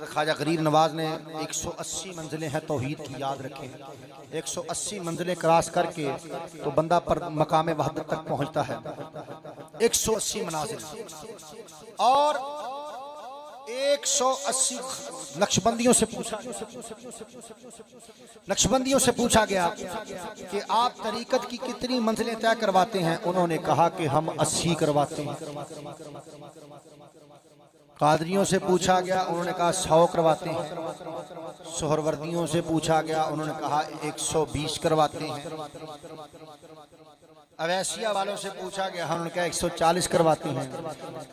ख्वाजा गरीब नवाज ने 180 मंजिलें हैं तौहीद की, याद रखें। 180 मंजिलें क्रॉस करके तो बंदा पर मकाम वहदत तक पहुंचता है। 180 मनाजिल और 180 नक्शबंदियों से पूछा गया कि आप तरीकत की कितनी मंजिलें तय करवाते हैं। उन्होंने कहा कि हम 80 करवाते हैं। कादरियों से पूछा गया, उन्होंने कहा 100 करवाते हैं। सोहरवर्दियों से पूछा गया, उन्होंने कहा 120 करवाते हैं। अवैसिया वालों से पूछा गया, उन्होंने कहा 140 करवाते हैं।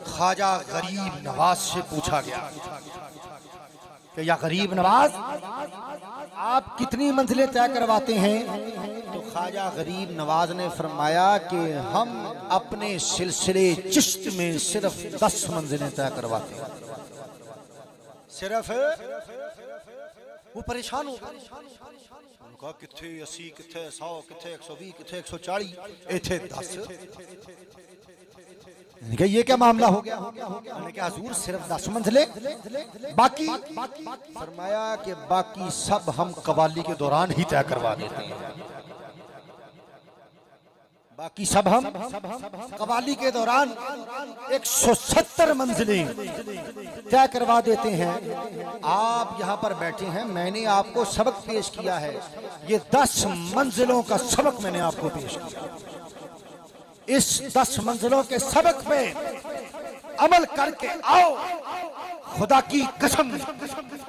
ख्वाजा गरीब नवाज से पूछा गया कि या गरीब नवाज आप कितनी मंजिलें तय करवाते हैं। तो ख्वाजा गरीब नवाज ने फरमाया कि हम अपने सिलसिले चिश्त में सिर्फ 10 मंजिलें तय करवाते हैं। सिर्फ वो परेशान हो कहा किथे 80 किथे 100 किथे 120 किथे 140 इथे 10। ये क्या मामला हो गया। मैंने कहा हुजूर सिर्फ 10 मंजिले, बाकी फरमाया कि बाकी सब हम कवाली के दौरान ही तय करवा देते हैं। बाकी सब हम कवाली के दौरान 170 मंजिलें तय करवा देते हैं। आप यहाँ पर बैठे हैं, मैंने आपको सबक पेश किया है। ये 10 मंजिलों का सबक मैंने आपको पेश किया। इस 10 मंजिलों के सबक पे अमल करके आओ। खुदा की कसम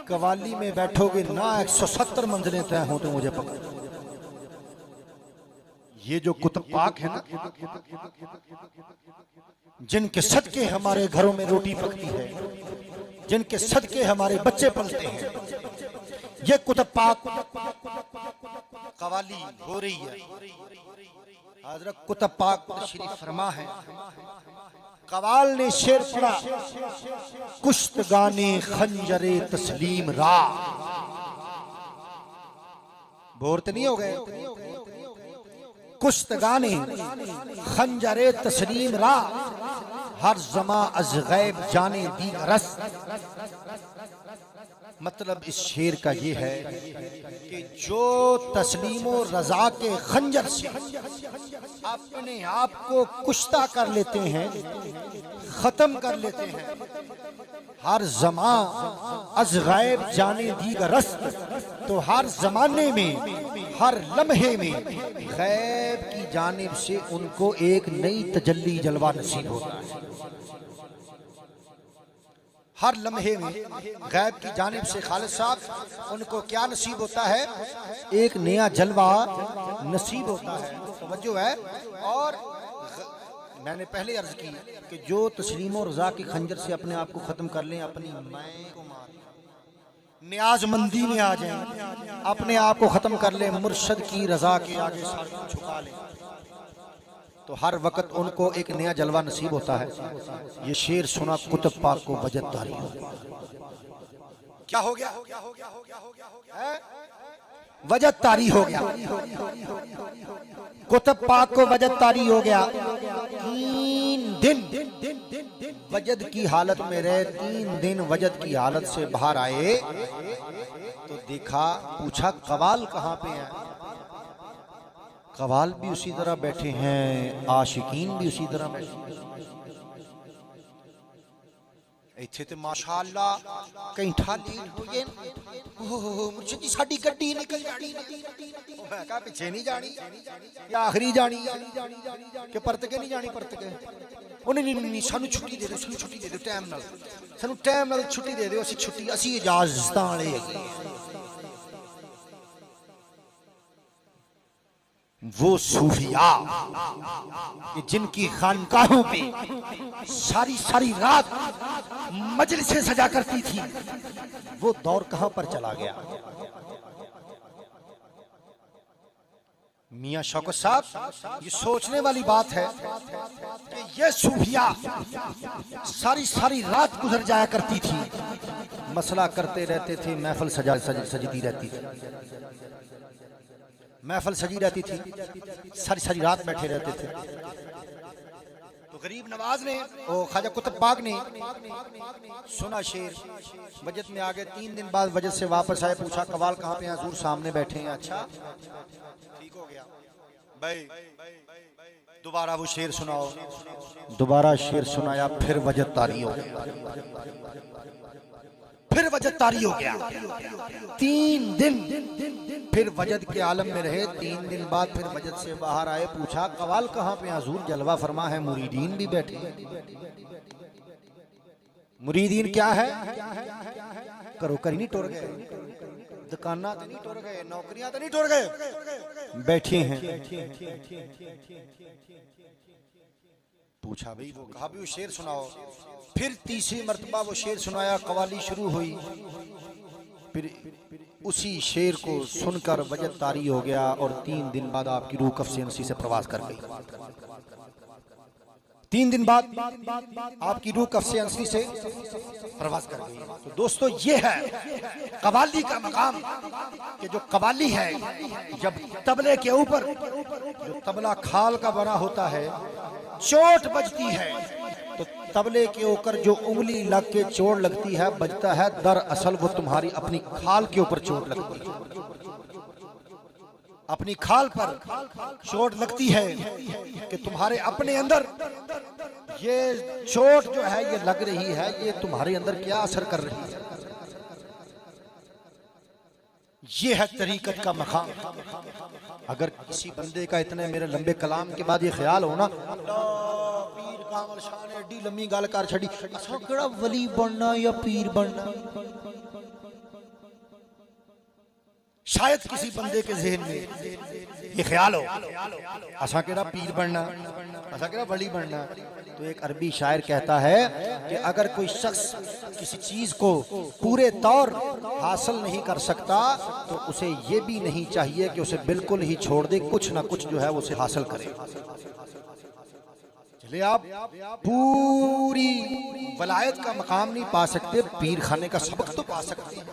कवाली में बैठोगे ना 170 मंजिलें तय हो तो मुझे पकड़। ये जो कुतुब पाक है ना, जिनके सदके हमारे घरों में रोटी पकती है, जिनके सदके हमारे बच्चे पलते हैं, ये कुतुब पाक कवाली हो रही है। हज़रत कुतुब पाक तशरीफ फरमा है। कवाल ने शेर पढ़ा, कुश्तगाने खंजरे तस्लीम रा। बोर तो नहीं हो गए। कुश्तगाने खंजरे तस्लीम रा, हर जमा अज गैब जाने दी रस। मतलब इस शेर का ये है कि जो तस्लीमो रजा के खंजर से अपने आप को कुश्ता कर लेते हैं, खत्म कर लेते हैं, हर जमा अज गैब जाने दी रस। तो हर जमाने में, हर लम्हे में गैब की जानिब से उनको एक नई तजल्ली जलवा नसीब होता है। हर लम्हे में गैब की जानिब से खालिद साहब उनको क्या नसीब होता है, एक नया जलवा नसीब होता है। समझो है। और मैंने पहले अर्ज की कि जो तस्लीम और रजा की खंजर से अपने आप को खत्म कर लें, अपनी मैं को मार न्याजमंदी में आ जाएं, अपने आप को खत्म कर लें, मुर्शद की रजा के आगे सर को झुका लें, तो हर वक्त उनको एक नया जलवा नसीब होता है। ये शेर सुना कुतुब पाक को वजद तारी हो। क्या हो गया? वजद तारी हो गया। कुतुब पाक को वजद तारी हो गया। 3 दिन वजद की हालत में रहे, 3 दिन वजद की हालत से बाहर आए तो देखा, पूछा कवाल कहाँ पे है। कवाल भी उसी तरह बैठे हैं, आशिकीन भी उसी तरह बैठे हैं। इत्थे ते माशाअल्लाह कहीं ठाली हुई मुर्शिद जी साडी गड्डी निकल जानी। मैं कहा पीछे नहीं जानी या आखिरी जानी कि परत के नहीं जानी। परत के नहीं, सानू छुट्टी दे दो, सानू छुट्टी दे दो, टाइम नाल सानू टाइम नाल छुट्टी दे दो, असी छुट्टी असी इजाजत वाले है। वो सूफिया कि जिनकी खानकाहों पे सारी सारी रात मजलिसें सजा करती थी, वो दौर कहां पर चला गया। मियां शौकत साहब, ये सोचने वाली बात है कि ये सूफिया सारी सारी रात गुजर जाया करती थी, मसला करते रहते थे, महफिल सजती रहती थी, महफिल सजी रहती थी, सारी सारी रात बैठे रहते थे। तो गरीब नवाज ने ओ ख्वाजा कुतुब बाग ने सुना शेर, बजट में आ गए। 3 दिन बाद बजट से वापस आए, पूछा कवाल कहाँ पे हैं? हुजूर सामने बैठे हैं। अच्छा ठीक हो गया भाई, दोबारा वो शेर सुनाओ। दोबारा शेर सुनाया, फिर वजह तारी हो गया, फिर वजह तारी हो गया। 3 दिन फिर वजद के आलम में रहे। 3 दिन बाद फिर वजद से बाहर आए, पूछा कवाल कहाँ पे? हुजूर जलवा फरमा है, मुरीदीन भी बैठे। मुरीदीन क्या है? करो कर नहीं टुर गए, दुकाना तो नहीं टुर गए, नौकरियां तो नहीं टुर गए, बैठे हैं। पूछा भाई वो कहा भी वो शेर सुनाओ। फिर तीसरी मर्तबा वो शेर सुनाया, कवाली शुरू हुई। फिर उसी शेर को सुनकर वजद तारी हो गया और 3 दिन बाद आपकी रूह कफ से नसी से प्रवास कर गई। 3 दिन बाद आपकी रूह कफ से अंसी से प्रवास कर गई। तो दोस्तों ये है कवाली का मकाम, कि जो कवाली है जब तबले के ऊपर जो तबला खाल का बना होता है, चोट बजती है तो तबले के ऊपर जो उंगली लग के चोट लगती है, बजता है, दरअसल वो तुम्हारी अपनी खाल के ऊपर चोट लगती है। अपनी खाल पर चोट लगती है कि तुम्हारे अपने अंदर ये चोट जो है ये लग रही है, ये तुम्हारे अंदर क्या असर कर रही है। ये है तरीकत का मकाम। अगर किसी बंदे का इतने मेरे लंबे कलाम के बाद ये ख्याल हो ना, पीर कामल शाह ने एडी लंबी गल कर छड़ी, असा केड़ा वली बनना या पीर बनना। शायद किसी बंदे के ज़हन में ये ख्याल हो, असा केड़ा पीर बनना, असा केड़ा वली बनना। तो एक अरबी शायर कहता है कि अगर कोई शख्स किसी चीज को पूरे तौर हासिल नहीं कर सकता तो उसे ये भी नहीं चाहिए कि उसे बिल्कुल ही छोड़ दे, कुछ ना कुछ जो है वो उसे हासिल करे। चलिए आप पूरी वलायत का मकाम नहीं पा सकते, पीर खाने का सबक तो पा सकते हैं।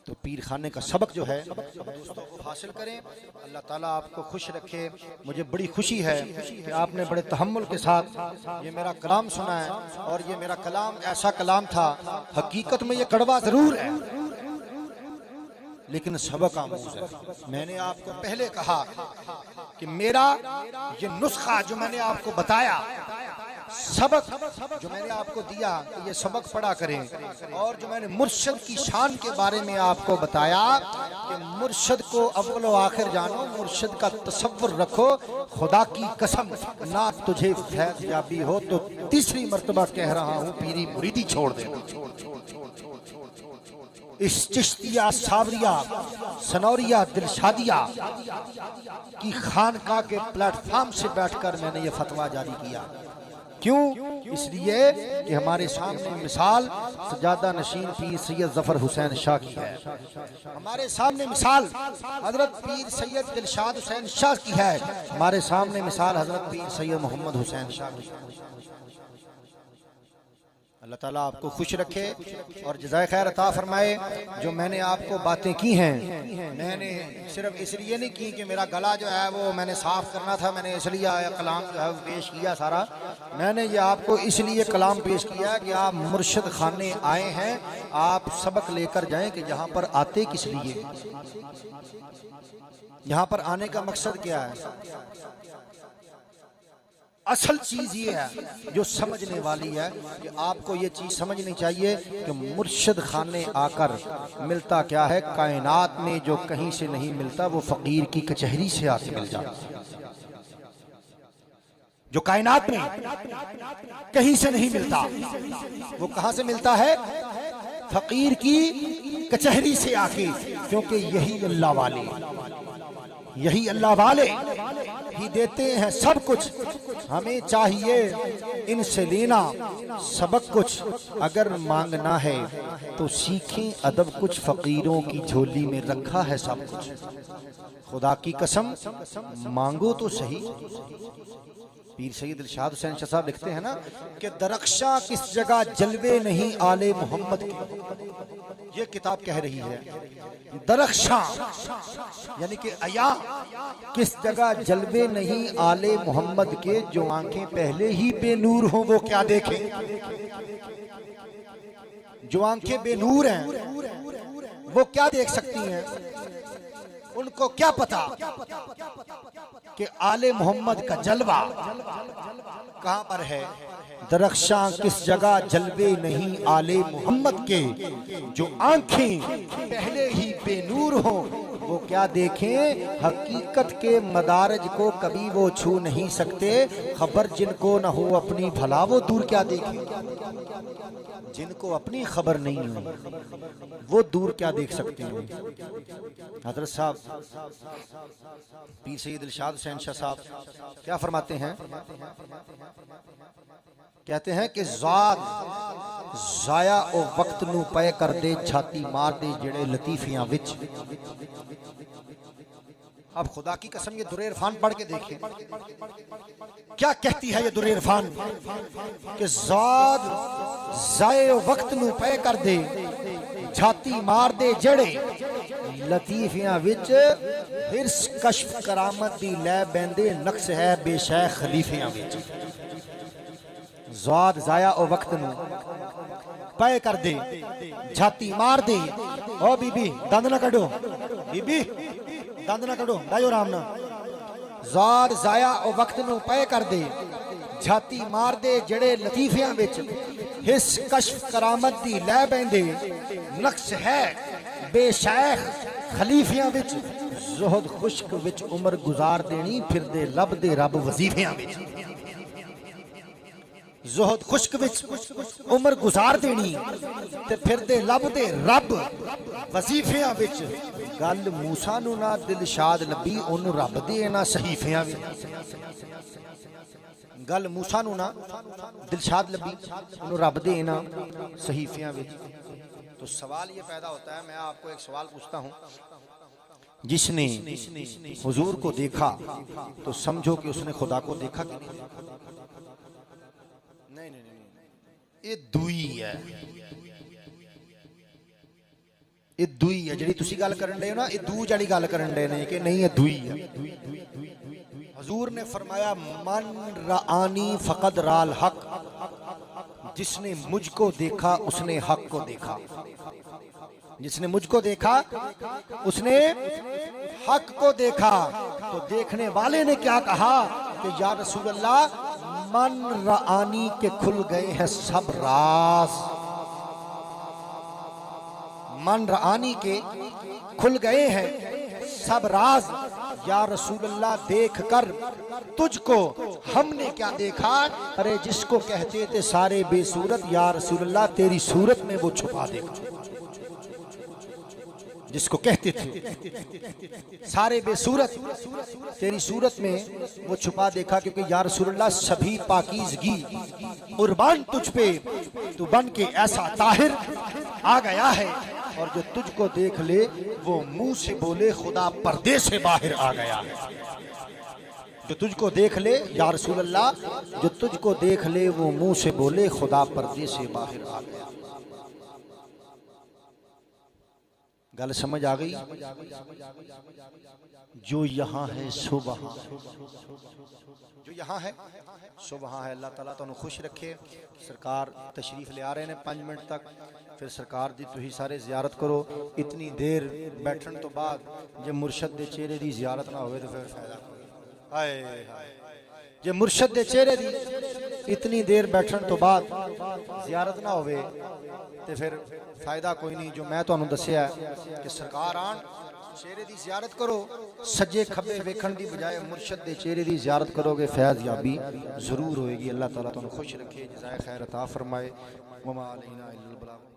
तो पीर खाने का सबक जो है दोस्तों हासिल करें। अल्लाह ताला आपको खुश रखे। मुझे बड़ी खुशी है कि आपने बड़े तहम्मुल के साथ ये मेरा कलाम सुना है, और ये मेरा कलाम ऐसा कलाम था, हकीकत में ये कड़वा जरूर है लेकिन सबक आमूज है। मैंने आपको पहले कहा कि मेरा ये नुस्खा जो मैंने आपको बताया, सबक जो मैंने आपको दिया कि ये सबक पढ़ा करें, और जो मैंने मुर्शद की शान के बारे में आपको बताया कि मुर्शद को अव्वल व आखिर जानो, मुर्शद का तसव्वुर रखो। खुदा की कसम ना तुझे फैज़ याबी हो तो तीसरी मर्तबा कह रहा हूँ, पीरी मुरीदी छोड़ दे। इस चिश्तिया सावरिया सनौरिया दिलशादिया की खानका के प्लेटफॉर्म से बैठकर मैंने ये फतवा जारी किया। क्यों? इसलिए कि हमारे सामने मिसाल सजादा नशीन पीर सैयद जफर हुसैन शाह की है, हमारे सामने मिसाल हजरत पीर सैयद दिलशाद हुसैन शाह की है, हमारे सामने मिसाल हजरत पीर सैयद मोहम्मद हुसैन शाह की है। अल्लाह ताला आपको खुश रखे और जज़ाए खैर अता फरमाए। जो मैंने आपको बातें की हैं, मैंने सिर्फ इसलिए नहीं की कि मेरा गला जो है वो मैंने साफ करना था, मैंने इसलिए कलाम जो है वो पेश किया सारा। मैंने ये आपको इसलिए कलाम पेश किया कि आप मुर्शिद खाने आए हैं, आप सबक लेकर जाएं कि यहाँ पर आते किस लिए, यहाँ पर आने का मकसद क्या है। असल चीज ये है जो समझने वाली है कि आपको ये चीज समझनी चाहिए कि मुर्शिद खाने आकर मिलता क्या है। कायनात में जो कहीं से नहीं मिलता वो फकीर की कचहरी से आके मिल जाता है। जो कायनात में कहीं से नहीं मिलता वो कहां से मिलता है? फकीर की कचहरी से आके। क्योंकि यही अल्लाह वाले ही देते हैं सब कुछ, हमें चाहिए इनसे लेना सबक कुछ। अगर मांगना है तो सीखें अदब कुछ, फकीरों की झोली में रखा है सब कुछ। खुदा की कसम मांगो तो सही, पीर सैयद दिलशाद हुसैन शाह साहब लिखते हैं ना कि दरख्शां किस जगह जलवे नहीं आले मोहम्मद के, ये किताब कह रही है। दरख्शां यानी कि अया किस जगह जलवे नहीं आले मोहम्मद के, जो आंखें पहले ही बेनूर हों वो क्या देखें। जो आंखें बेनूर हैं वो क्या देख सकती हैं, उनको क्या पता कि आले मोहम्मद का जलवा कहां पर है। दरख्शां किस जगह जलवे नहीं आले मोहम्मद के, जो आंखें पहले ही बेनूर हों वो क्या देखें। हकीकत के मदारज को कभी वो छू नहीं सकते, खबर जिनको न हो अपनी भला वो दूर क्या देखें। जिनको अपनी खबर नहीं हो वो दूर क्या देख सकते हैं। हजरत साहब पीर सैयद दिलशाद हुसैन शाह साहब क्या फरमाते हैं, कहते हैं कि ज़ात ज़ाया ओ वक्त नू पै कर दे, छाती मार दे जड़े लतीफियां विच। अब खुदा की कसम ये दुरे इरफान पढ़ के देखें क्या कहती है ये दुरे इरफान कि ज़ात ज़ाया ओ वक्त नू पै कर दे, छाती मार दे जड़े लतीफियां विच, हिर्स कश्फ करामत दी लै बैंदे, नक्श है बेशैख खलीफियां विच। ज़ात ज़ाया ओ वक्त नू पै कर दे, छाती मार दे। ओ बीबी दंद ना कढ़ो, बीबी दंद ना कढ़ो, दायो राम ना। ज़ात ज़ाया ओ वक्त नू पै कर दे, छाती मार दे जड़े लतीफियां विच, हिस कश्फ करामत दी लै बैंदे, नक्श है बेशैख खलीफियां विच। ज़ुहद खुश्क विच उम्र गुजार देनी, फिर दे लब दे रब वजीफियां विच। ज़ुहद खुश्क विच उम्र गुजार देनी ते फिर दे लब दे रब वजीफियां विच। गल मूसा नू ना दिलशाद लभी, ओनू रब दे ना सहीफियां विच। गल मूसा नू ना दिलशाद लभी, ओनू रब दे ना सहीफियां विच। तो सवाल ये पैदा होता है, मैं आपको एक सवाल पूछता हूँ, जिसने हुजूर को देखा तो समझो कि उसने खुदा को देखा कि नहीं। नहीं, ये दुई है, ये दुई है जिहड़ी तुसी गल करन दे हो ना, ये दूज वाली गल करन दे ने कि नहीं, ये दुई है। हुजूर ने फरमाया मन रानी फकद राल हक, जिसने मुझको देखा उसने हक को देखा। जिसने मुझको देखा उसने हक को देखा। तो देखने वाले ने क्या कहा कि या रसूल अल्लाह, मन रानी के खुल गए हैं सब राज। मन रानी के खुल गए हैं सब राज। या रसूल अल्लाह देख कर तुझको हमने क्या देखा। अरे जिसको कहते थे सारे बेसूरत, या रसूल अल्लाह तेरी सूरत में वो छुपा देखा। जिसको कहते थे सारे बेसूरत, तेरी सूरत में वो छुपा देखा। क्योंकि या रसूल अल्लाह सभी पाकीज़गी कुर्बान तुझ पे, तू बन के ऐसा ताहिर आ गया है। और जो तुझको देख ले वो मुंह से बोले खुदा पर्दे से बाहर आ गया है। जो तुझको देख ले या रसूल अल्लाह, जो तुझको देख ले वो मुंह से बोले खुदा पर्दे से बाहर आ गया। गल समझ आ गई। जो यहाँ है सो वहाँ, जो यहाँ है सो वहाँ है। अल्लाह ताला तुहानू खुश रखे। सरकार तशरीफ ले आ रहे हैं 5 मिनट तक, फिर सरकार दी तुही सारे जियारत करो। इतनी देर बैठन तो बाद जे मुर्शद दे चेहरे दी जियारत ना होवे तो फिर फायदा हाय हाय। जे मुर्शद दे चेहरे दी इतनी देर बैठन तो बाद जियारत ना होवे तो फिर फायदा कोई नहीं। जो मैं तुहानू दस्सिया कि सरकार आन, चेहरे दी जियारत करो, सज्जे खब्बे वेखण दी बजाय मुर्शद दे चेहरे दी जियारत करोगे, फैज़ याबी जरूर होएगी। अल्लाह ताला तुहानू खुश रखे, जज़ाए खैर अता फरमाए। वमा अलैना इल्लल बलाग।